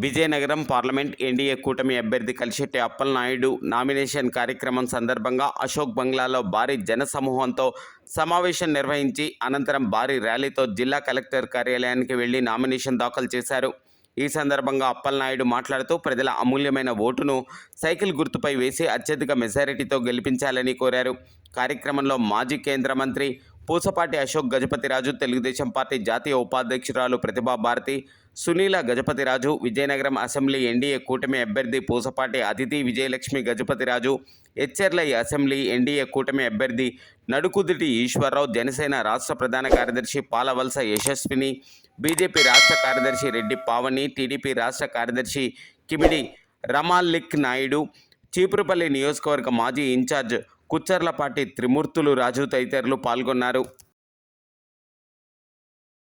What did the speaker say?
Vizianagaram parliament NDA కూటమి అభ్యర్థి Kalisetti Appalanaidu nomination కార్యక్రమం సందర్భంగా అశోక్ బంగ్లాలో భారీ జనసమూహంతో సమావేశం నిర్వహించి అనంతరం భారీ ర్యాలీతో జిల్లా కలెక్టర్ కార్యాలయానికి వెళ్లి నామినేషన్ దాఖలు చేశారు. ఈ సందర్భంగా అప్పలనాయుడు మాట్లాడుతూ ప్రజల అమూల్యమైన ఓటును సైకిల్ గుర్తుపై వేసి అత్యధిక మెజారిటీతో గెలిపించాలని కోరారు. కార్యక్రమంలో మాజీ కేంద్ర మంత్రి పూసపాటి అశోక్ గజపతిరాజు, తెలుగుదేశం పార్టీ జాతీయ ఉపాధ్యక్షురాలు ప్రతిభా భారతి, సునీల గజపతిరాజు, విజయనగరం అసెంబ్లీ ఎన్డీఏ కూటమి అభ్యర్థి పూసపాటి అతిథి విజయలక్ష్మి గజపతిరాజు, హెచ్చెర్ల అసెంబ్లీ ఎన్డీఏ కూటమి అభ్యర్థి నడుకుదిటి ఈశ్వరరావు, జనసేన రాష్ట్ర ప్రధాన కార్యదర్శి పాలవలస యశస్విని, బీజేపీ రాష్ట్ర కార్యదర్శి రెడ్డి పావని, టీడీపీ రాష్ట్ర కార్యదర్శి కిమిడి రమాల్లిక్ నాయుడు, చీపురుపల్లి నియోజకవర్గ మాజీ ఇన్ఛార్జ్ కుచ్చర్లపాటి త్రిమూర్తులు రాజు తదితరులు పాల్గొన్నారు.